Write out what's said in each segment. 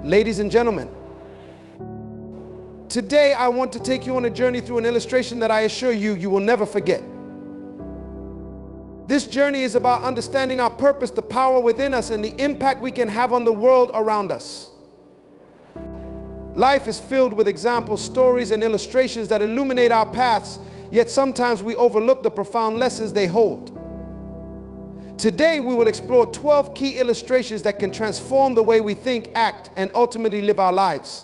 Ladies and gentlemen, today I want to take you on a journey through an illustration that I assure you, you will never forget. This journey is about understanding our purpose, the power within us, and the impact we can have on the world around us. Life is filled with examples, stories, and illustrations that illuminate our paths, yet sometimes we overlook the profound lessons they hold. Today, we will explore 12 key illustrations that can transform the way we think, act, and ultimately live our lives.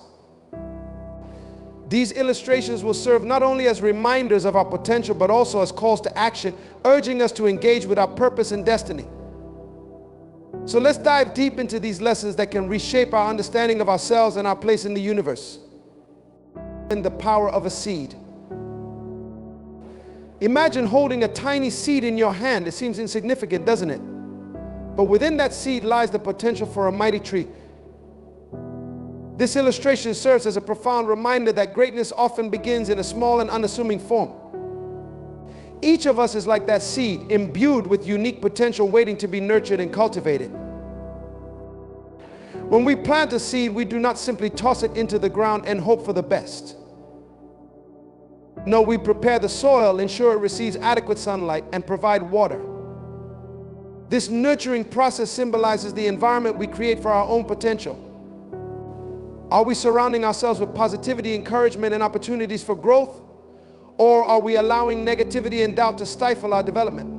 These illustrations will serve not only as reminders of our potential, but also as calls to action, urging us to engage with our purpose and destiny. So let's dive deep into these lessons that can reshape our understanding of ourselves and our place in the universe. And the power of a seed. Imagine holding a tiny seed in your hand. It seems insignificant, doesn't it? But within that seed lies the potential for a mighty tree. This illustration serves as a profound reminder that greatness often begins in a small and unassuming form. Each of us is like that seed, imbued with unique potential waiting to be nurtured and cultivated. When we plant a seed, we do not simply toss it into the ground and hope for the best. No, we prepare the soil, ensure it receives adequate sunlight, and provide water. This nurturing process symbolizes the environment we create for our own potential. Are we surrounding ourselves with positivity, encouragement, and opportunities for growth? Or are we allowing negativity and doubt to stifle our development?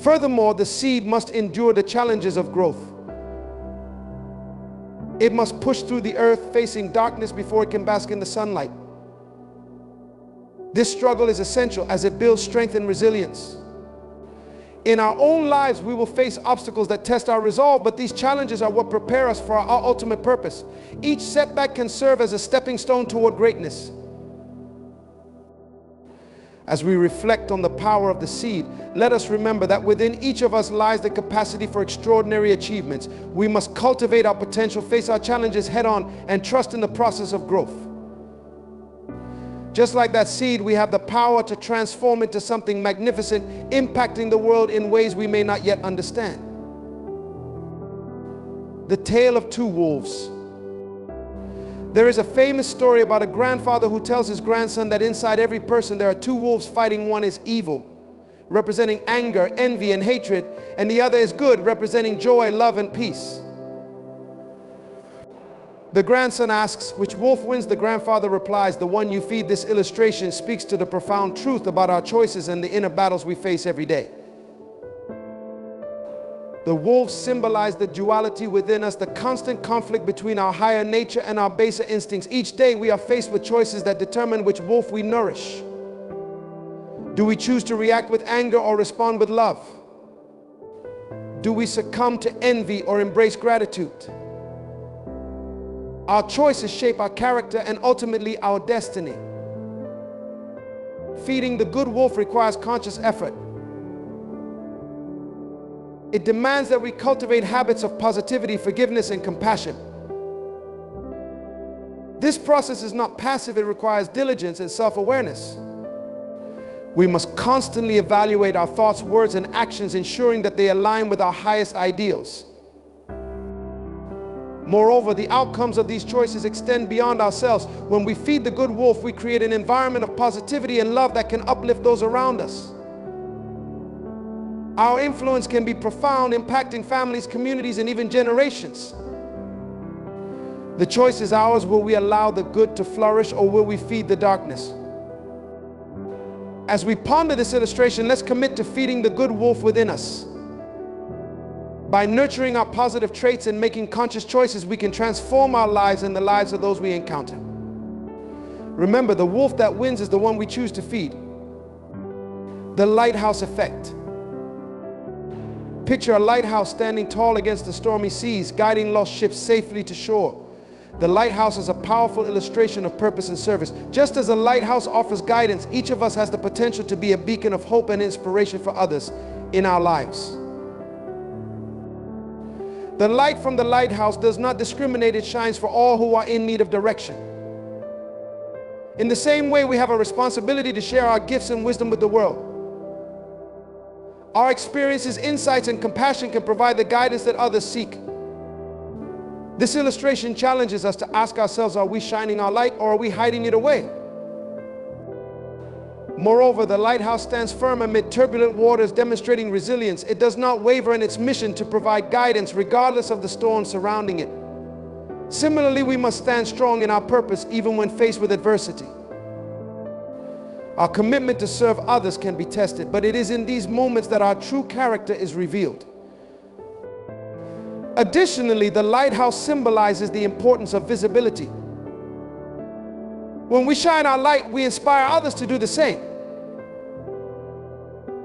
Furthermore, the seed must endure the challenges of growth. It must push through the earth, facing darkness before it can bask in the sunlight. This struggle is essential as it builds strength and resilience. In our own lives, we will face obstacles that test our resolve, but these challenges are what prepare us for our ultimate purpose. Each setback can serve as a stepping stone toward greatness. As we reflect on the power of the seed, let us remember that within each of us lies the capacity for extraordinary achievements. We must cultivate our potential, face our challenges head on, and trust in the process of growth. Just like that seed, we have the power to transform into something magnificent, impacting the world in ways we may not yet understand. The tale of two wolves. There is a famous story about a grandfather who tells his grandson that inside every person there are two wolves fighting. One is evil, representing anger, envy, and hatred, and the other is good, representing joy, love, and peace. The grandson asks, which wolf wins? The grandfather replies, the one you feed. This illustration speaks to the profound truth about our choices and the inner battles we face every day. The wolves symbolize the duality within us, the constant conflict between our higher nature and our baser instincts. Each day we are faced with choices that determine which wolf we nourish. Do we choose to react with anger or respond with love? Do we succumb to envy or embrace gratitude? Our choices shape our character and ultimately our destiny. Feeding the good wolf requires conscious effort. It demands that we cultivate habits of positivity, forgiveness, and compassion. This process is not passive, it requires diligence and self-awareness. We must constantly evaluate our thoughts, words, and actions, ensuring that they align with our highest ideals. Moreover, the outcomes of these choices extend beyond ourselves. When we feed the good wolf, we create an environment of positivity and love that can uplift those around us. Our influence can be profound, impacting families, communities, and even generations. The choice is ours. Will we allow the good to flourish, or will we feed the darkness? As we ponder this illustration, let's commit to feeding the good wolf within us. By nurturing our positive traits and making conscious choices, we can transform our lives and the lives of those we encounter. Remember, the wolf that wins is the one we choose to feed. The lighthouse effect. Picture a lighthouse standing tall against the stormy seas, guiding lost ships safely to shore. The lighthouse is a powerful illustration of purpose and service. Just as a lighthouse offers guidance, each of us has the potential to be a beacon of hope and inspiration for others in our lives. The light from the lighthouse does not discriminate, it shines for all who are in need of direction. In the same way, we have a responsibility to share our gifts and wisdom with the world. Our experiences, insights, and compassion can provide the guidance that others seek. This illustration challenges us to ask ourselves, are we shining our light or are we hiding it away? Moreover, the lighthouse stands firm amid turbulent waters, demonstrating resilience. It does not waver in its mission to provide guidance regardless of the storm surrounding it. Similarly, we must stand strong in our purpose even when faced with adversity. Our commitment to serve others can be tested, but it is in these moments that our true character is revealed. Additionally, the lighthouse symbolizes the importance of visibility. When we shine our light, we inspire others to do the same.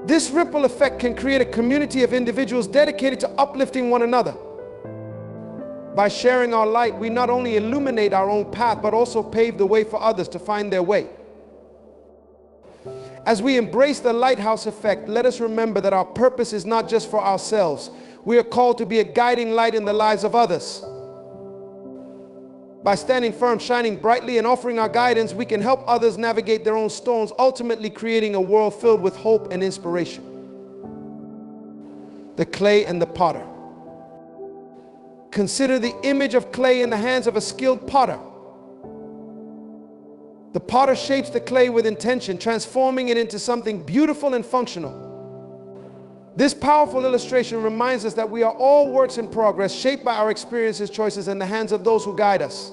This ripple effect can create a community of individuals dedicated to uplifting one another. By sharing our light, we not only illuminate our own path, but also pave the way for others to find their way. As we embrace the lighthouse effect, let us remember that our purpose is not just for ourselves. We are called to be a guiding light in the lives of others. By standing firm, shining brightly, and offering our guidance, we can help others navigate their own storms, ultimately creating a world filled with hope and inspiration. The clay and the potter. Consider the image of clay in the hands of a skilled potter. The potter shapes the clay with intention, transforming it into something beautiful and functional. This powerful illustration reminds us that we are all works in progress, shaped by our experiences, choices, and the hands of those who guide us.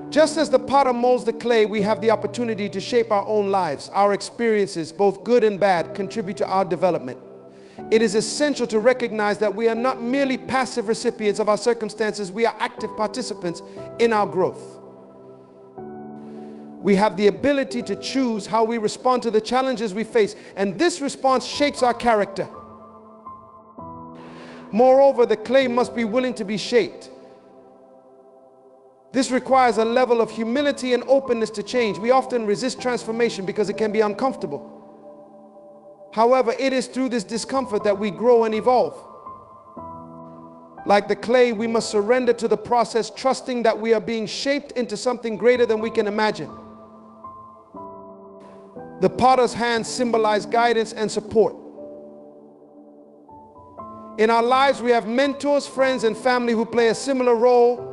Just as the potter molds the clay, we have the opportunity to shape our own lives. Our experiences, both good and bad, contribute to our development. It is essential to recognize that we are not merely passive recipients of our circumstances, we are active participants in our growth. We have the ability to choose how we respond to the challenges we face, and this response shapes our character. Moreover, the clay must be willing to be shaped. This requires a level of humility and openness to change. We often resist transformation because it can be uncomfortable. However, it is through this discomfort that we grow and evolve. Like the clay, we must surrender to the process, trusting that we are being shaped into something greater than we can imagine. The potter's hands symbolize guidance and support. In our lives, we have mentors, friends, and family who play a similar role.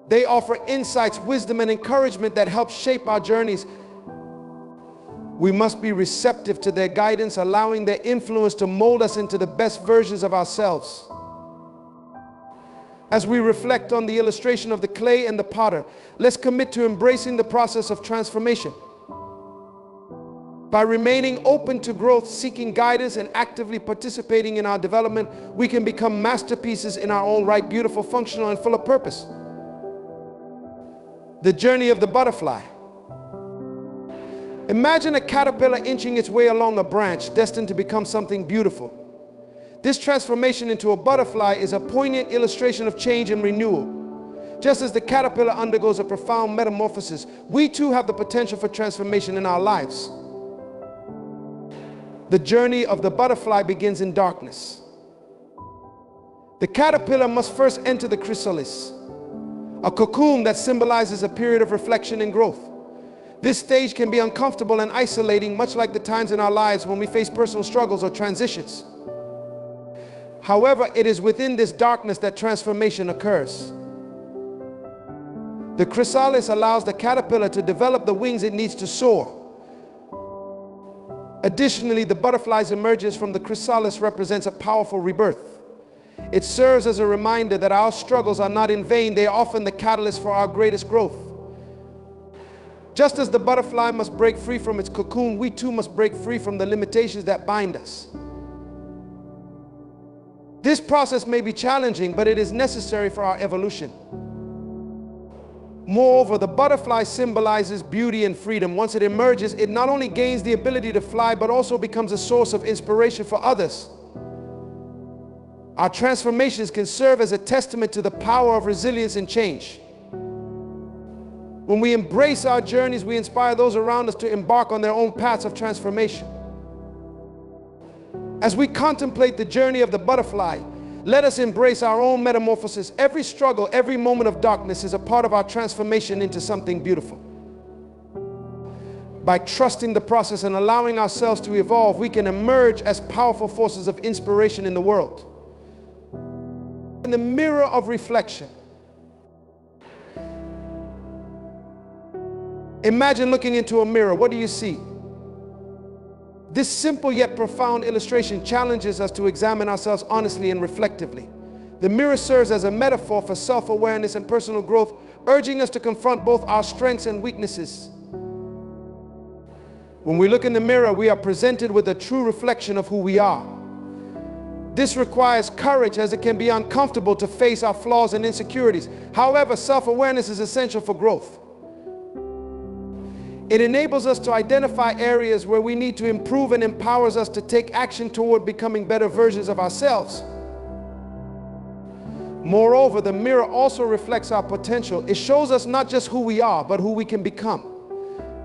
They offer insights, wisdom, and encouragement that help shape our journeys. We must be receptive to their guidance, allowing their influence to mold us into the best versions of ourselves. As we reflect on the illustration of the clay and the potter, let's commit to embracing the process of transformation. By remaining open to growth, seeking guidance, and actively participating in our development, we can become masterpieces in our own right, beautiful, functional, and full of purpose. The journey of the butterfly. Imagine a caterpillar inching its way along a branch, destined to become something beautiful. This transformation into a butterfly is a poignant illustration of change and renewal. Just as the caterpillar undergoes a profound metamorphosis, we too have the potential for transformation in our lives. The journey of the butterfly begins in darkness. The caterpillar must first enter the chrysalis, a cocoon that symbolizes a period of reflection and growth. This stage can be uncomfortable and isolating, much like the times in our lives when we face personal struggles or transitions. However, it is within this darkness that transformation occurs. The chrysalis allows the caterpillar to develop the wings it needs to soar. Additionally, the butterfly's emergence from the chrysalis represents a powerful rebirth. It serves as a reminder that our struggles are not in vain. They are often the catalyst for our greatest growth. Just as the butterfly must break free from its cocoon, we too must break free from the limitations that bind us. This process may be challenging, but it is necessary for our evolution. Moreover, the butterfly symbolizes beauty and freedom. Once it emerges, it not only gains the ability to fly, but also becomes a source of inspiration for others. Our transformations can serve as a testament to the power of resilience and change. When we embrace our journeys, we inspire those around us to embark on their own paths of transformation. As we contemplate the journey of the butterfly, let us embrace our own metamorphosis. Every struggle, every moment of darkness is a part of our transformation into something beautiful. By trusting the process and allowing ourselves to evolve, we can emerge as powerful forces of inspiration in the world. In the mirror of reflection. Imagine looking into a mirror. What do you see? This simple yet profound illustration challenges us to examine ourselves honestly and reflectively. The mirror serves as a metaphor for self-awareness and personal growth, urging us to confront both our strengths and weaknesses. When we look in the mirror, we are presented with a true reflection of who we are. This requires courage, as it can be uncomfortable to face our flaws and insecurities. However, self-awareness is essential for growth. It enables us to identify areas where we need to improve and empowers us to take action toward becoming better versions of ourselves. Moreover, the mirror also reflects our potential. It shows us not just who we are, but who we can become.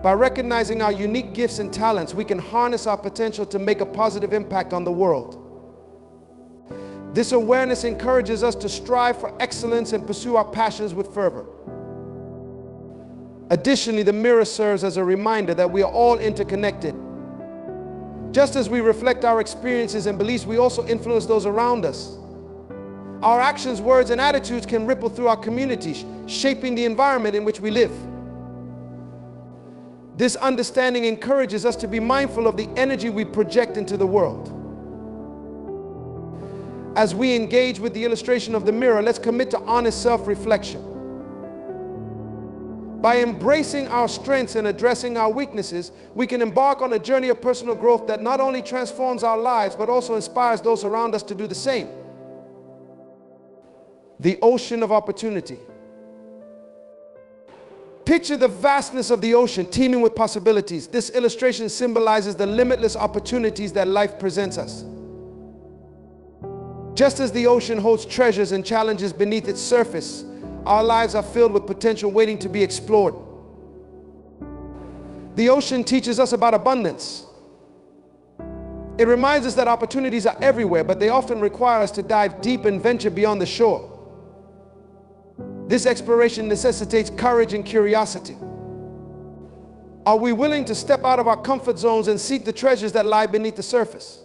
By recognizing our unique gifts and talents, we can harness our potential to make a positive impact on the world. This awareness encourages us to strive for excellence and pursue our passions with fervor. Additionally, the mirror serves as a reminder that we are all interconnected. Just as we reflect our experiences and beliefs, we also influence those around us. Our actions, words, and attitudes can ripple through our communities, shaping the environment in which we live. This understanding encourages us to be mindful of the energy we project into the world. As we engage with the illustration of the mirror, let's commit to honest self-reflection. By embracing our strengths and addressing our weaknesses, we can embark on a journey of personal growth that not only transforms our lives, but also inspires those around us to do the same. The ocean of opportunity. Picture the vastness of the ocean, teeming with possibilities. This illustration symbolizes the limitless opportunities that life presents us. Just as the ocean holds treasures and challenges beneath its surface, our lives are filled with potential waiting to be explored. The ocean teaches us about abundance. It reminds us that opportunities are everywhere, but they often require us to dive deep and venture beyond the shore. This exploration necessitates courage and curiosity. Are we willing to step out of our comfort zones and seek the treasures that lie beneath the surface?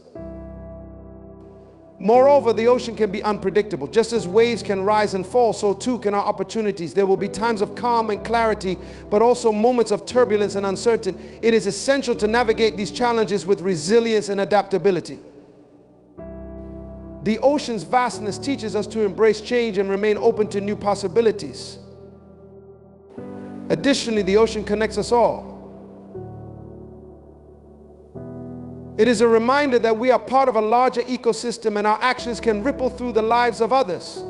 Moreover, the ocean can be unpredictable. Just as waves can rise and fall, so too can our opportunities. There will be times of calm and clarity, but also moments of turbulence and uncertainty. It is essential to navigate these challenges with resilience and adaptability. The ocean's vastness teaches us to embrace change and remain open to new possibilities. Additionally, the ocean connects us all. It is a reminder that we are part of a larger ecosystem and our actions can ripple through the lives of others.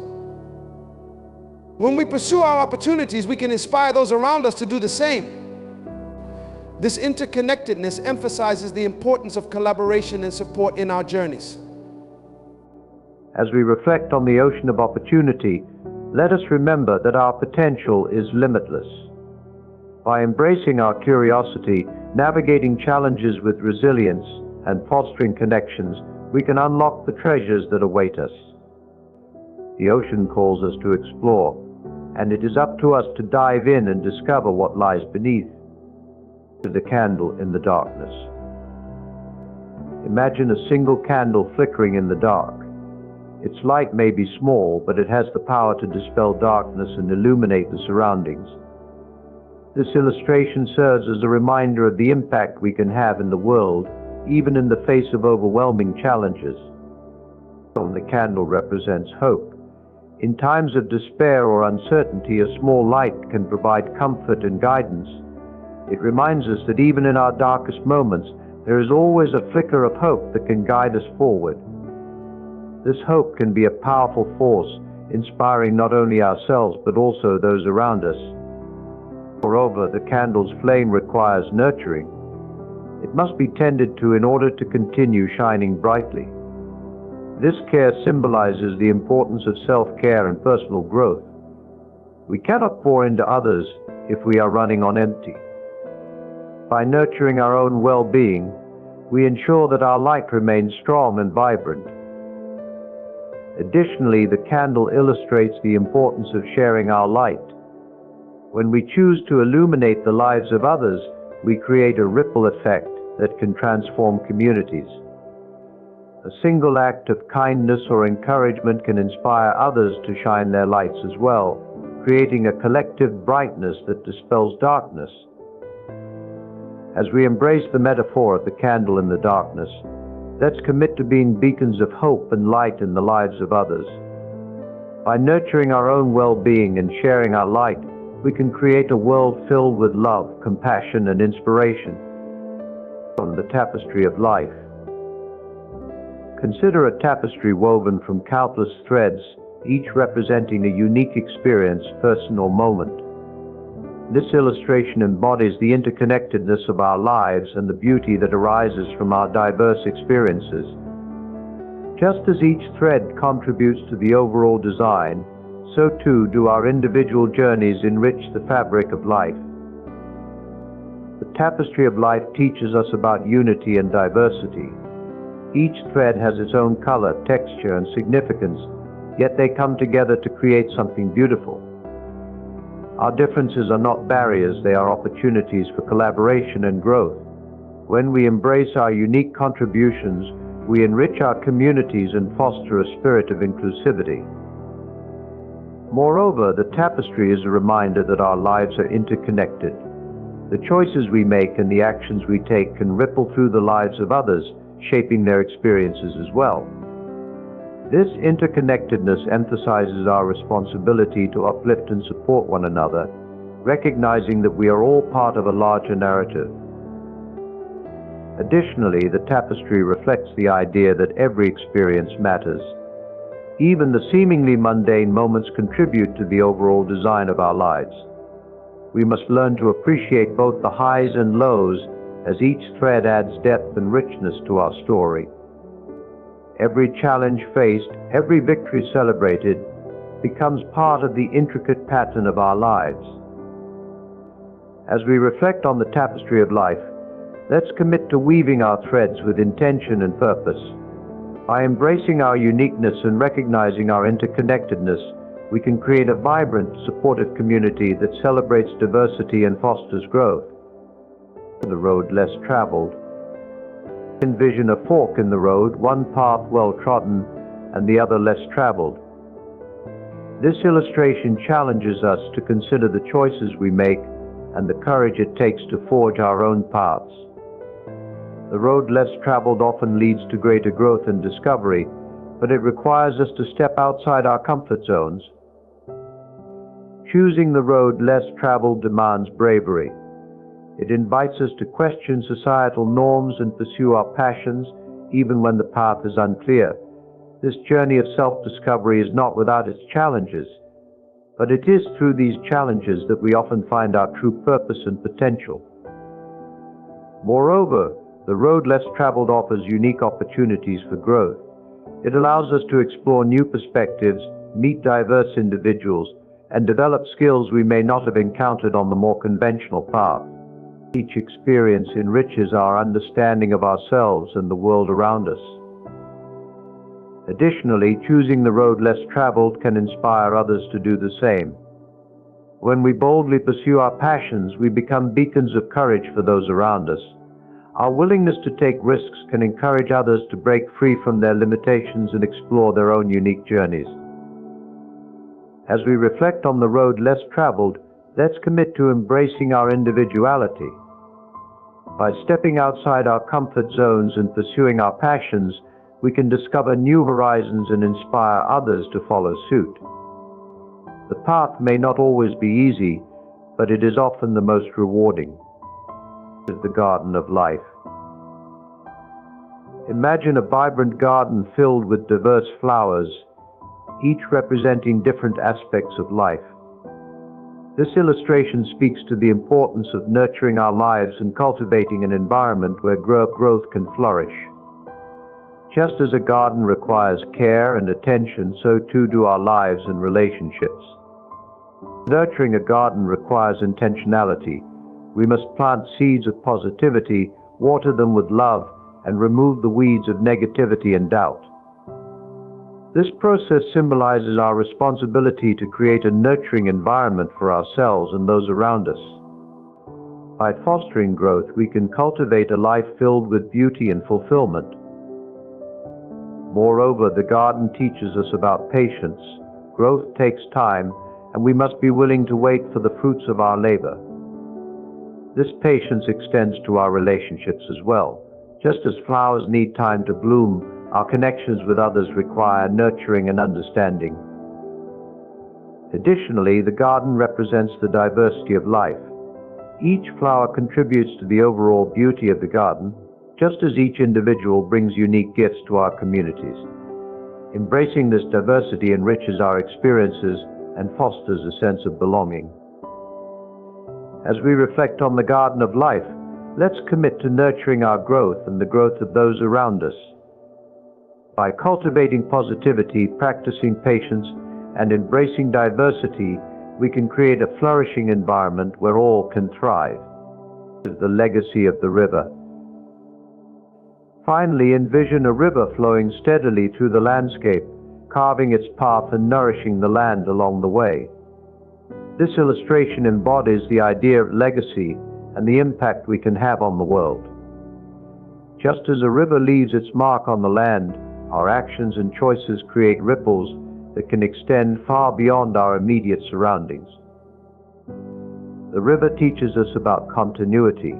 When we pursue our opportunities, we can inspire those around us to do the same. This interconnectedness emphasizes the importance of collaboration and support in our journeys. As we reflect on the ocean of opportunity, let us remember that our potential is limitless. By embracing our curiosity, navigating challenges with resilience, and fostering connections, we can unlock the treasures that await us. The ocean calls us to explore, and it is up to us to dive in and discover what lies beneath. The candle in the darkness. Imagine a single candle flickering in the dark. Its light may be small, but it has the power to dispel darkness and illuminate the surroundings. This illustration serves as a reminder of the impact we can have in the world, even in the face of overwhelming challenges. The candle represents hope. In times of despair or uncertainty, a small light can provide comfort and guidance. It reminds us that even in our darkest moments, there is always a flicker of hope that can guide us forward. This hope can be a powerful force, inspiring not only ourselves but also those around us. Moreover, the candle's flame requires nurturing. It must be tended to in order to continue shining brightly. This care symbolizes the importance of self-care and personal growth. We cannot pour into others if we are running on empty. By nurturing our own well-being, we ensure that our light remains strong and vibrant. Additionally, the candle illustrates the importance of sharing our light. When we choose to illuminate the lives of others, we create a ripple effect that can transform communities. A single act of kindness or encouragement can inspire others to shine their lights as well, creating a collective brightness that dispels darkness. As we embrace the metaphor of the candle in the darkness, let's commit to being beacons of hope and light in the lives of others. By nurturing our own well-being and sharing our light, we can create a world filled with love, compassion, and inspiration. On the tapestry of life. Consider a tapestry woven from countless threads, each representing a unique experience, person, or moment. This illustration embodies the interconnectedness of our lives and the beauty that arises from our diverse experiences. Just as each thread contributes to the overall design, so too do our individual journeys enrich the fabric of life. The tapestry of life teaches us about unity and diversity. Each thread has its own color, texture, and significance, yet they come together to create something beautiful. Our differences are not barriers, they are opportunities for collaboration and growth. When we embrace our unique contributions, we enrich our communities and foster a spirit of inclusivity. Moreover, the tapestry is a reminder that our lives are interconnected. The choices we make and the actions we take can ripple through the lives of others, shaping their experiences as well. This interconnectedness emphasizes our responsibility to uplift and support one another, recognizing that we are all part of a larger narrative. Additionally, the tapestry reflects the idea that every experience matters. Even the seemingly mundane moments contribute to the overall design of our lives. We must learn to appreciate both the highs and lows, as each thread adds depth and richness to our story. Every challenge faced, every victory celebrated, becomes part of the intricate pattern of our lives. As we reflect on the tapestry of life, let's commit to weaving our threads with intention and purpose. By embracing our uniqueness and recognizing our interconnectedness, we can create a vibrant, supportive community that celebrates diversity and fosters growth. The road less traveled. Envision a fork in the road, one path well trodden and the other less traveled. This illustration challenges us to consider the choices we make and the courage it takes to forge our own paths. The road less traveled often leads to greater growth and discovery, but it requires us to step outside our comfort zones. Choosing the road less traveled demands bravery. It invites us to question societal norms and pursue our passions, even when the path is unclear. This journey of self-discovery is not without its challenges, but it is through these challenges that we often find our true purpose and potential. Moreover, the road less traveled offers unique opportunities for growth. It allows us to explore new perspectives, meet diverse individuals, and develop skills we may not have encountered on the more conventional path. Each experience enriches our understanding of ourselves and the world around us. Additionally, choosing the road less traveled can inspire others to do the same. When we boldly pursue our passions, we become beacons of courage for those around us. Our willingness to take risks can encourage others to break free from their limitations and explore their own unique journeys. As we reflect on the road less traveled, let's commit to embracing our individuality. By stepping outside our comfort zones and pursuing our passions, we can discover new horizons and inspire others to follow suit. The path may not always be easy, but it is often the most rewarding. The garden of life. Imagine a vibrant garden filled with diverse flowers, each representing different aspects of life. This illustration speaks to the importance of nurturing our lives and cultivating an environment where growth can flourish. Just as a garden requires care and attention, so too do our lives and relationships. Nurturing a garden requires intentionality. We must plant seeds of positivity, water them with love, and remove the weeds of negativity and doubt. This process symbolizes our responsibility to create a nurturing environment for ourselves and those around us. By fostering growth, we can cultivate a life filled with beauty and fulfillment. Moreover, the garden teaches us about patience. Growth takes time, and we must be willing to wait for the fruits of our labor. This patience extends to our relationships as well. Just as flowers need time to bloom, our connections with others require nurturing and understanding. Additionally, the garden represents the diversity of life. Each flower contributes to the overall beauty of the garden, just as each individual brings unique gifts to our communities. Embracing this diversity enriches our experiences and fosters a sense of belonging. As we reflect on the garden of life, let's commit to nurturing our growth and the growth of those around us. By cultivating positivity, practicing patience, and embracing diversity, we can create a flourishing environment where all can thrive. The legacy of the river. Finally, envision a river flowing steadily through the landscape, carving its path and nourishing the land along the way. This illustration embodies the idea of legacy and the impact we can have on the world. Just as a river leaves its mark on the land, our actions and choices create ripples that can extend far beyond our immediate surroundings. The river teaches us about continuity.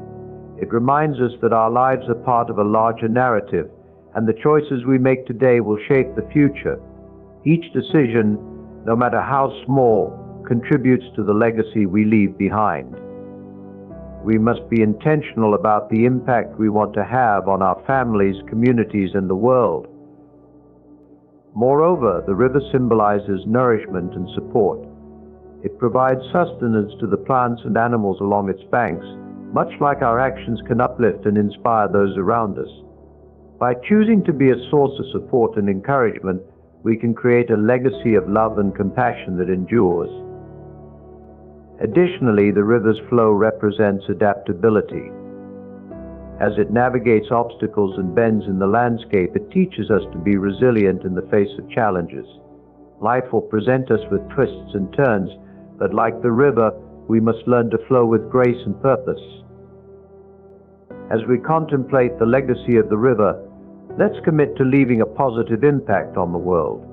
It reminds us that our lives are part of a larger narrative, and the choices we make today will shape the future. Each decision, no matter how small, contributes to the legacy we leave behind. We must be intentional about the impact we want to have on our families, communities, and the world. Moreover, the river symbolizes nourishment and support. It provides sustenance to the plants and animals along its banks, much like our actions can uplift and inspire those around us. By choosing to be a source of support and encouragement, we can create a legacy of love and compassion that endures. Additionally, the river's flow represents adaptability. As it navigates obstacles and bends in the landscape, it teaches us to be resilient in the face of challenges. Life will present us with twists and turns, but like the river, we must learn to flow with grace and purpose. As we contemplate the legacy of the river, let's commit to leaving a positive impact on the world.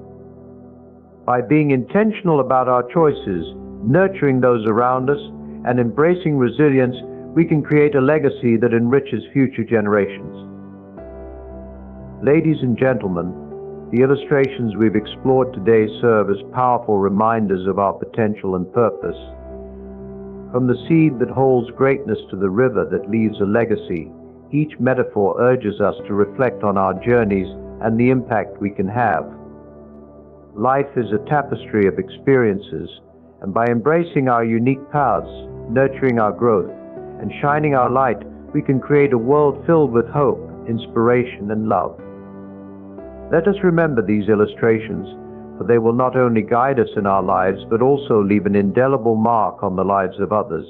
By being intentional about our choices, nurturing those around us, and embracing resilience, we can create a legacy that enriches future generations. Ladies and gentlemen, the illustrations we've explored today serve as powerful reminders of our potential and purpose. From the seed that holds greatness to the river that leaves a legacy, each metaphor urges us to reflect on our journeys and the impact we can have. Life is a tapestry of experiences, and by embracing our unique paths, nurturing our growth, and shining our light, we can create a world filled with hope, inspiration, and love. Let us remember these illustrations, for they will not only guide us in our lives, but also leave an indelible mark on the lives of others.